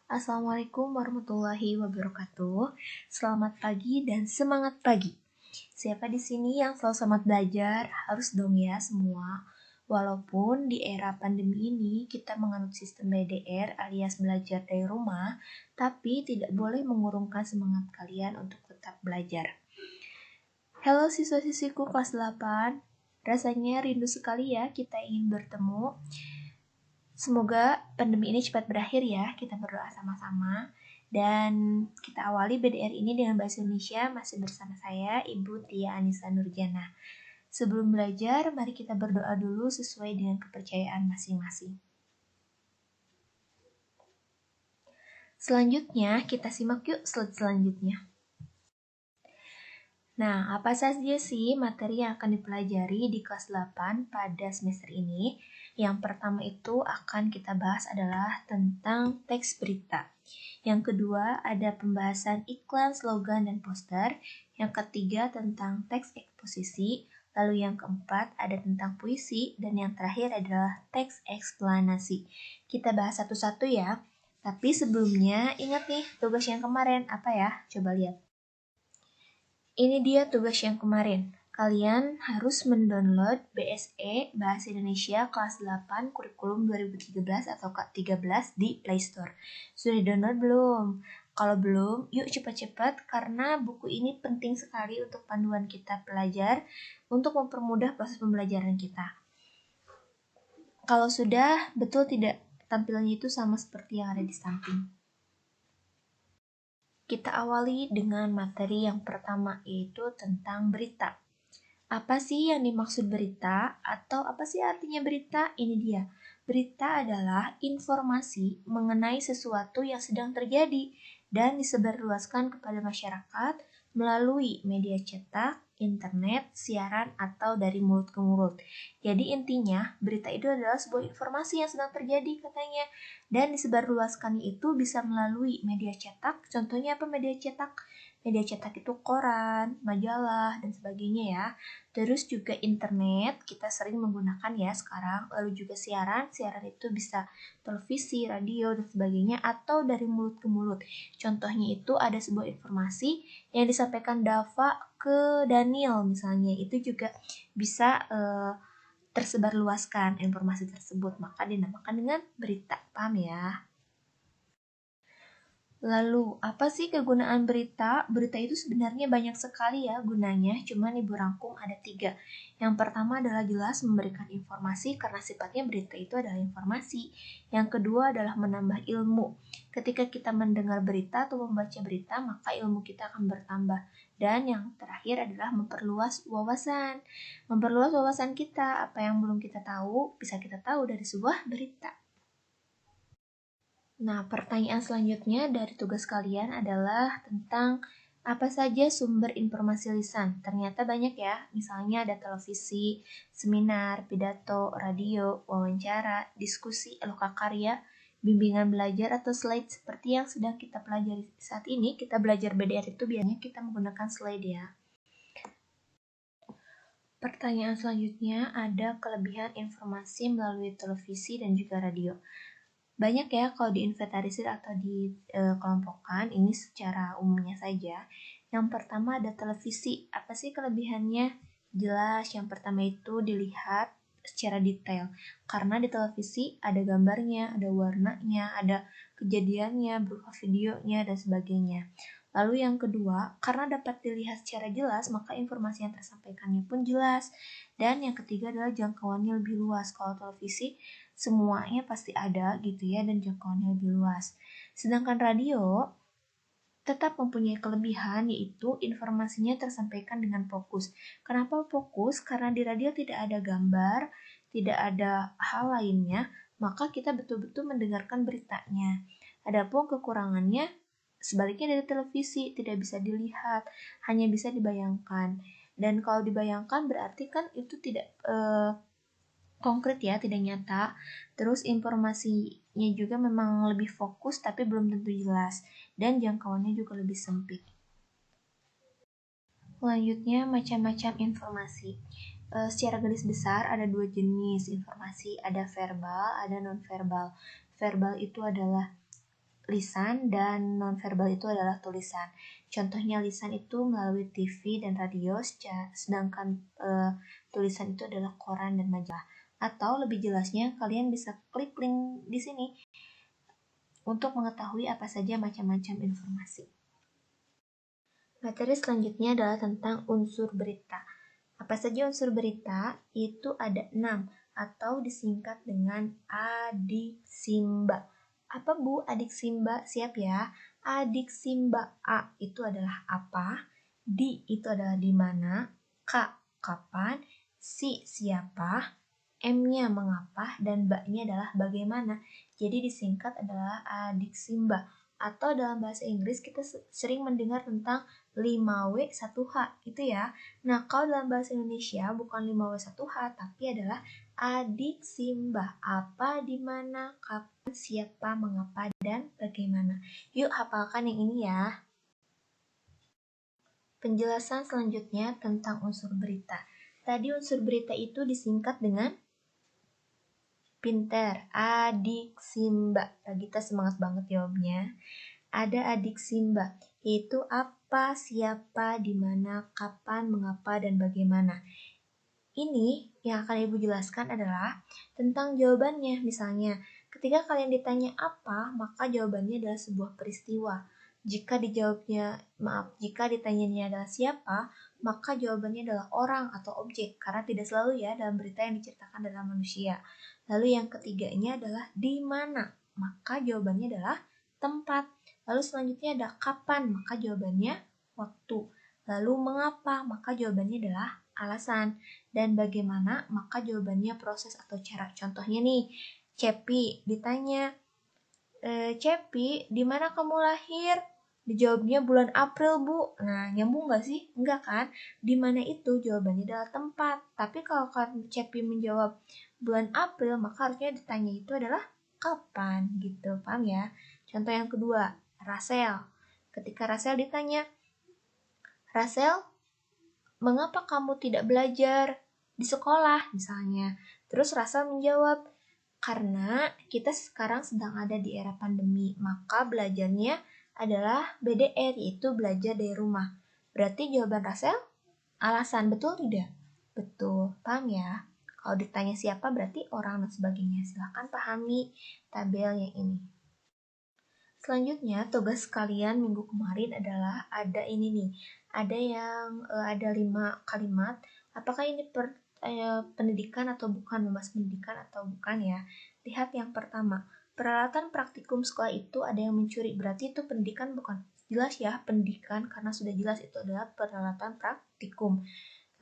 Assalamualaikum warahmatullahi wabarakatuh. Selamat pagi dan semangat pagi. Siapa di sini yang selalu semangat belajar? Harus dong ya semua. Walaupun di era pandemi ini kita menganut sistem BDR alias belajar dari rumah, tapi tidak boleh mengurungkan semangat kalian untuk tetap belajar. Halo siswa-siswiku kelas 8. Rasanya rindu sekali ya kita ingin bertemu. Semoga pandemi ini cepat berakhir ya, kita berdoa sama-sama. Dan kita awali BDR ini dengan Bahasa Indonesia, masih bersama saya, Ibu Tia Anissa Nurjana. Sebelum belajar, mari kita berdoa dulu sesuai dengan kepercayaan masing-masing. Selanjutnya, kita simak yuk slide selanjutnya. Nah, apa saja sih materi yang akan dipelajari di kelas 8 pada semester ini? Yang pertama itu akan kita bahas adalah tentang teks berita. Yang kedua ada pembahasan iklan, slogan, dan poster. Yang ketiga tentang teks eksposisi. Lalu yang keempat ada tentang puisi. Dan yang terakhir adalah teks eksplanasi. Kita bahas satu-satu ya. Tapi sebelumnya ingat nih tugas yang kemarin apa ya? Coba lihat. Ini dia tugas yang kemarin. Kalian harus mendownload BSE Bahasa Indonesia kelas 8 kurikulum 2013 atau 13 di Play Store. Sudah download belum? Kalau belum, yuk cepat-cepat karena buku ini penting sekali untuk panduan kita belajar untuk mempermudah proses pembelajaran kita. Kalau sudah, betul tidak tampilannya itu sama seperti yang ada di samping. Kita awali dengan materi yang pertama, yaitu tentang berita. Apa sih yang dimaksud berita? Atau apa sih artinya berita? Ini dia. Berita adalah informasi mengenai sesuatu yang sedang terjadi dan disebarluaskan kepada masyarakat melalui media cetak, internet, siaran, atau dari mulut ke mulut. Jadi intinya, berita itu adalah sebuah informasi yang sedang terjadi katanya. Dan disebarluaskannya itu bisa melalui media cetak. Contohnya apa media cetak? Media cetak itu koran, majalah, dan sebagainya ya. Terus juga internet, kita sering menggunakan ya sekarang. Lalu juga siaran itu bisa televisi, radio, dan sebagainya. Atau dari mulut ke mulut. Contohnya itu ada sebuah informasi yang disampaikan Dava ke Daniel misalnya. Itu juga bisa tersebar luaskan informasi tersebut. Maka dinamakan dengan berita. Paham ya? Lalu, apa sih kegunaan berita? Berita itu sebenarnya banyak sekali ya gunanya, cuman Ibu rangkum ada 3. Yang pertama adalah jelas memberikan informasi karena sifatnya berita itu adalah informasi. Yang kedua adalah menambah ilmu. Ketika kita mendengar berita atau membaca berita, maka ilmu kita akan bertambah. Dan yang terakhir adalah memperluas wawasan. Memperluas wawasan kita, apa yang belum kita tahu, bisa kita tahu dari sebuah berita. Nah, pertanyaan selanjutnya dari tugas kalian adalah tentang apa saja sumber informasi lisan. Ternyata banyak ya, misalnya ada televisi, seminar, pidato, radio, wawancara, diskusi, lokakarya, bimbingan belajar atau slide seperti yang sedang kita pelajari saat ini. Kita belajar BDR itu biasanya kita menggunakan slide ya. Pertanyaan selanjutnya ada kelebihan informasi melalui televisi dan juga radio. Banyak ya kalau diinventarisir atau dikelompokkan, ini secara umumnya saja. Yang pertama ada televisi. Apa sih kelebihannya? Jelas, yang pertama itu dilihat secara detail. Karena di televisi ada gambarnya, ada warnanya, ada kejadiannya, berupa videonya, dan sebagainya. Lalu yang kedua, karena dapat dilihat secara jelas, maka informasi yang tersampaikannya pun jelas. Dan yang ketiga adalah jangkauannya lebih luas. Kalau televisi, semuanya pasti ada gitu ya dan jangkauannya lebih luas. Sedangkan radio tetap mempunyai kelebihan yaitu informasinya tersampaikan dengan fokus. Kenapa fokus? Karena di radio tidak ada gambar, tidak ada hal lainnya, maka kita betul-betul mendengarkan beritanya. Adapun kekurangannya sebaliknya dari televisi tidak bisa dilihat, hanya bisa dibayangkan. Dan kalau dibayangkan berarti kan itu tidak konkret ya, tidak nyata. Terus informasinya juga memang lebih fokus tapi belum tentu jelas dan jangkauannya juga lebih sempit. Selanjutnya macam-macam informasi. Secara garis besar ada 2 jenis informasi, ada verbal, ada non-verbal. Verbal itu adalah lisan dan nonverbal itu adalah tulisan. Contohnya lisan itu melalui TV dan radio, sedangkan tulisan itu adalah koran dan majalah. Atau lebih jelasnya, kalian bisa klik link di sini untuk mengetahui apa saja macam-macam informasi. Materi selanjutnya adalah tentang unsur berita. Apa saja unsur berita? Itu ada 6 atau disingkat dengan adiksimba. Apa Bu adiksimba? Siap ya. Adiksimba. A itu adalah apa, di itu adalah di mana, K kapan, si siapa, M-nya mengapa, dan ba-nya adalah bagaimana. Jadi disingkat adalah adiksimba. Atau dalam bahasa Inggris kita sering mendengar tentang 5W 1H itu ya. Nah, kalau dalam bahasa Indonesia bukan 5W 1H tapi adalah adiksimba. Apa, di mana, kapan, siapa, mengapa, dan bagaimana. Yuk hafalkan yang ini ya. Penjelasan selanjutnya tentang unsur berita. Tadi unsur berita itu disingkat dengan pinter, adiksimba. Kita semangat banget jawabnya. Ada adiksimba, yaitu apa, siapa, di mana, kapan, mengapa, dan bagaimana. Ini yang akan Ibu jelaskan adalah tentang jawabannya. Misalnya, ketika kalian ditanya apa, maka jawabannya adalah sebuah peristiwa. Jika ditanyanya adalah siapa, maka jawabannya adalah orang atau objek, karena tidak selalu ya dalam berita yang diceritakan adalah manusia. Lalu yang ketiganya adalah di mana, maka jawabannya adalah tempat. Lalu selanjutnya ada kapan, maka jawabannya waktu. Lalu mengapa, maka jawabannya adalah alasan. Dan bagaimana, maka jawabannya proses atau cara. Contohnya nih, Cepi ditanya, Cepi, di mana kamu lahir? Dijawabnya bulan April, Bu. Nah, nyambung gak sih? Enggak kan? Di mana itu jawabannya adalah tempat. Tapi kalau Cepi menjawab bulan April, maka harusnya ditanya itu adalah kapan gitu. Paham ya? Contoh yang kedua, Rasel. Ketika Rasel ditanya, Rasel, mengapa kamu tidak belajar di sekolah misalnya? Terus Rasel menjawab, karena kita sekarang sedang ada di era pandemi, maka belajarnya adalah BDR, yaitu belajar dari rumah. Berarti jawaban Rasel alasan, betul tidak? Betul, paham ya? Kalau ditanya siapa berarti orang dan sebagainya. Silahkan pahami tabel yang ini. Selanjutnya, tugas kalian minggu kemarin adalah ada ini nih. Ada 5 kalimat. Apakah ini pendidikan atau bukan, membahas pendidikan atau bukan ya? Lihat yang pertama. Peralatan praktikum sekolah itu ada yang mencuri. Berarti itu pendidikan bukan? Jelas ya, pendidikan karena sudah jelas itu adalah peralatan praktikum.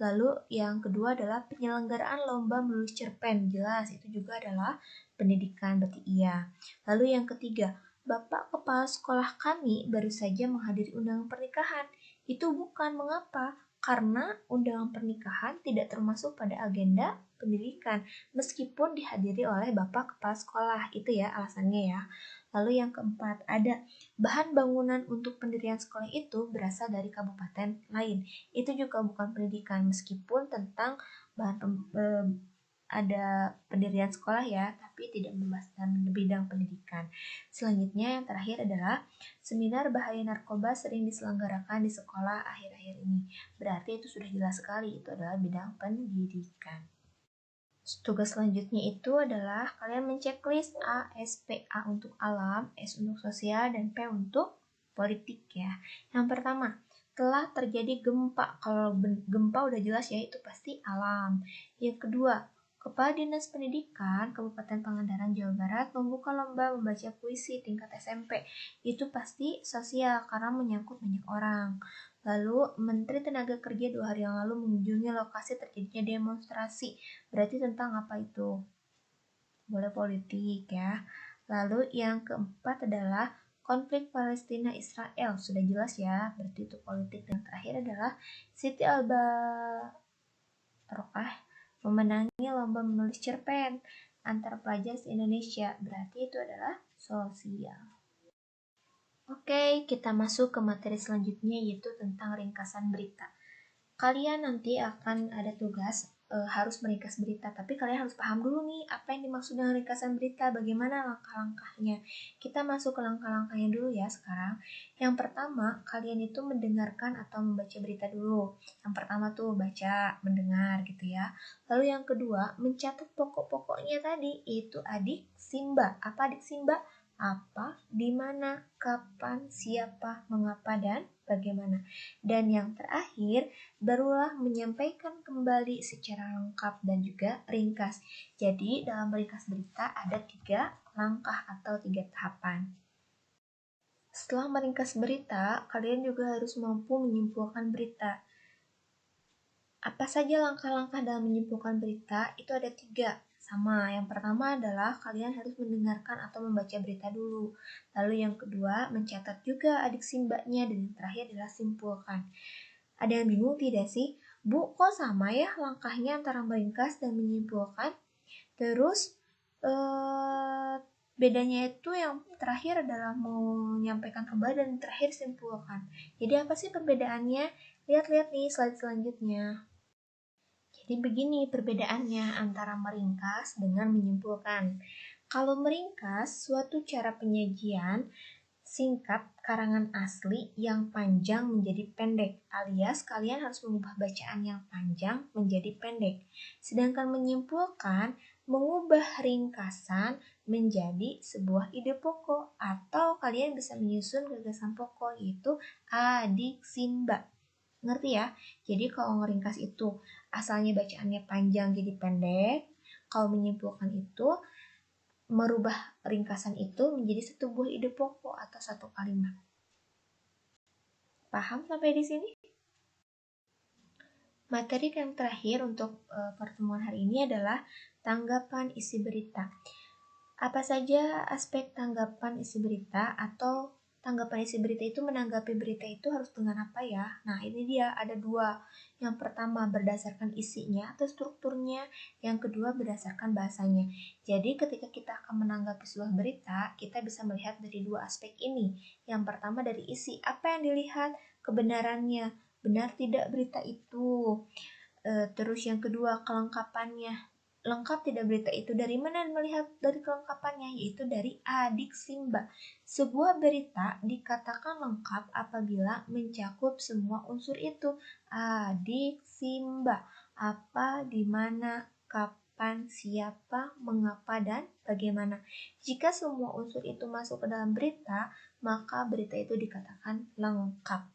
Lalu yang kedua adalah penyelenggaraan lomba menulis cerpen. Jelas, itu juga adalah pendidikan, berarti iya. Lalu yang ketiga, Bapak Kepala Sekolah kami baru saja menghadiri undangan pernikahan. Itu bukan, mengapa? Karena undangan pernikahan tidak termasuk pada agenda pendidikan, meskipun dihadiri oleh Bapak Kepala Sekolah. Itu ya alasannya ya. Lalu yang keempat, ada bahan bangunan untuk pendirian sekolah itu berasal dari kabupaten lain. Itu juga bukan pendidikan, meskipun tentang ada pendirian sekolah ya, tapi tidak membahas dalam bidang pendidikan. Selanjutnya yang terakhir adalah seminar bahaya narkoba sering diselenggarakan di sekolah akhir-akhir ini. Berarti itu sudah jelas sekali, itu adalah bidang pendidikan. Tugas selanjutnya itu adalah kalian menceklis A, S, P, A untuk alam, S untuk sosial, dan P untuk politik ya. Yang pertama, telah terjadi gempa. Kalau gempa udah jelas ya, itu pasti alam. Yang kedua, Kepala Dinas Pendidikan Kabupaten Pangandaran, Jawa Barat membuka lomba membaca puisi tingkat SMP. Itu pasti sosial karena menyangkut banyak orang. Lalu, Menteri Tenaga Kerja 2 hari yang lalu mengunjungi lokasi terjadinya demonstrasi. Berarti tentang apa itu? Boleh politik ya. Lalu yang keempat adalah konflik Palestina-Israel. Sudah jelas ya, berarti itu politik. Dan terakhir adalah Siti Al-Barokah memenangi lomba menulis cerpen antar pelajar se-Indonesia. Berarti itu adalah sosial. Oke, kita masuk ke materi selanjutnya, yaitu tentang ringkasan berita. Kalian nanti akan ada tugas harus meringkas berita, tapi kalian harus paham dulu nih apa yang dimaksud dengan ringkasan berita, bagaimana langkah-langkahnya. Kita masuk ke langkah-langkahnya dulu ya sekarang. Yang pertama, kalian itu mendengarkan atau membaca berita dulu. Yang pertama tuh baca, mendengar gitu ya. Lalu yang kedua, mencatat pokok-pokoknya tadi, itu adik Simba. Apa adik Simba? Apa, di mana, kapan, siapa, mengapa, dan bagaimana. Dan yang terakhir, barulah menyampaikan kembali secara lengkap dan juga ringkas. Jadi dalam meringkas berita ada 3 langkah atau 3 tahapan. Setelah meringkas berita, kalian juga harus mampu menyimpulkan berita. Apa saja langkah-langkah dalam menyimpulkan berita? Itu ada 3. Sama, yang pertama adalah kalian harus mendengarkan atau membaca berita dulu. Lalu yang kedua, mencatat juga adik simbanya. Dan yang terakhir adalah simpulkan. Ada yang bingung tidak sih? Bu, kok sama ya langkahnya antara meringkas dan menyimpulkan? Terus, bedanya itu yang terakhir adalah menyampaikan kembali dan terakhir simpulkan. Jadi apa sih perbedaannya? Lihat-lihat nih slide selanjutnya. Jadi begini perbedaannya antara meringkas dengan menyimpulkan. Kalau meringkas, suatu cara penyajian singkat karangan asli yang panjang menjadi pendek, alias kalian harus mengubah bacaan yang panjang menjadi pendek. Sedangkan menyimpulkan, mengubah ringkasan menjadi sebuah ide pokok, atau kalian bisa menyusun gagasan pokok, yaitu adik Simba. Ngerti ya? Jadi kalau ngeringkas itu asalnya bacaannya panjang jadi pendek, kalau menyimpulkan itu merubah ringkasan itu menjadi satu buah ide pokok atau satu kalimat. Paham sampai di sini? Materi yang terakhir untuk pertemuan hari ini adalah tanggapan isi berita. Apa saja aspek tanggapan isi berita atau tanggapan isi berita itu menanggapi berita itu harus dengan apa ya? Nah ini dia ada 2. Yang pertama berdasarkan isinya atau strukturnya, yang kedua berdasarkan bahasanya. Jadi ketika kita akan menanggapi sebuah berita, kita bisa melihat dari 2 aspek ini. Yang pertama dari isi, apa yang dilihat? Kebenarannya, benar tidak berita itu? Terus yang kedua kelengkapannya, lengkap tidak berita itu? Dari mana melihat dari kelengkapannya? Yaitu dari adik Simba. Sebuah berita dikatakan lengkap apabila mencakup semua unsur itu. Adik Simba, apa, di mana, kapan, siapa, mengapa, dan bagaimana. Jika semua unsur itu masuk ke dalam berita, maka berita itu dikatakan lengkap.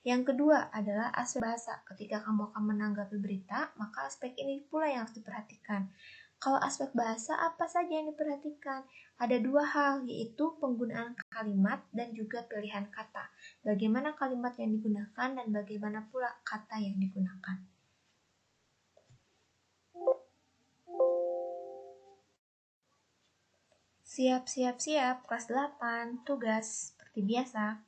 Yang kedua adalah aspek bahasa. Ketika kamu akan menanggapi berita, maka aspek ini pula yang harus diperhatikan. Kalau aspek bahasa, apa saja yang diperhatikan? Ada 2 hal, yaitu penggunaan kalimat dan juga pilihan kata. Bagaimana kalimat yang digunakan dan bagaimana pula kata yang digunakan. Siap, kelas 8, tugas seperti biasa.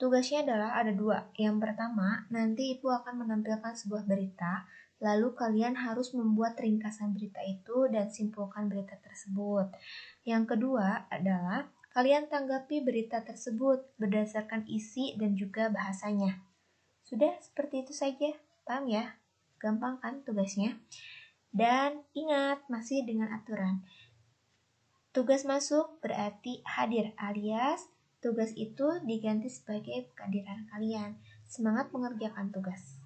Tugasnya adalah ada 2. Yang pertama, nanti Ibu akan menampilkan sebuah berita, lalu kalian harus membuat ringkasan berita itu dan simpulkan berita tersebut. Yang kedua adalah kalian tanggapi berita tersebut berdasarkan isi dan juga bahasanya. Sudah seperti itu saja, paham ya? Gampang kan tugasnya? Dan ingat, masih dengan aturan. Tugas masuk berarti hadir, alias tugas itu diganti sebagai kehadiran kalian. Semangat mengerjakan tugas.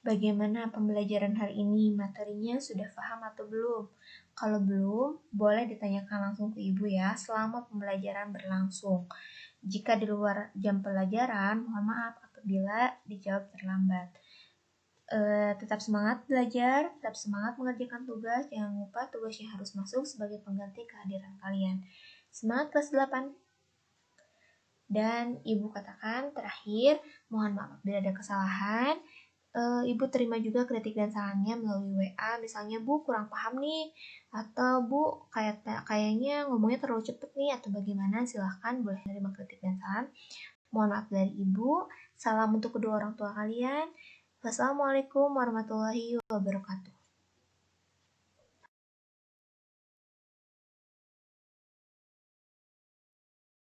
Bagaimana pembelajaran hari ini? Materinya sudah paham atau belum? Kalau belum, boleh ditanyakan langsung ke Ibu ya selama pembelajaran berlangsung. Jika di luar jam pelajaran, mohon maaf apabila dijawab terlambat. Tetap semangat belajar, tetap semangat mengerjakan tugas. Jangan lupa tugasnya harus masuk sebagai pengganti kehadiran kalian. Semangat kelas 8. Dan Ibu katakan terakhir, mohon maaf bila ada kesalahan. Ibu terima juga kritik dan sarannya melalui WA. Misalnya, Bu kurang paham nih, atau Bu kayaknya ngomongnya terlalu cepet nih, atau bagaimana, silahkan boleh menerima kritik dan saran. Mohon maaf dari Ibu. Salam untuk kedua orang tua kalian. Wassalamualaikum warahmatullahi wabarakatuh.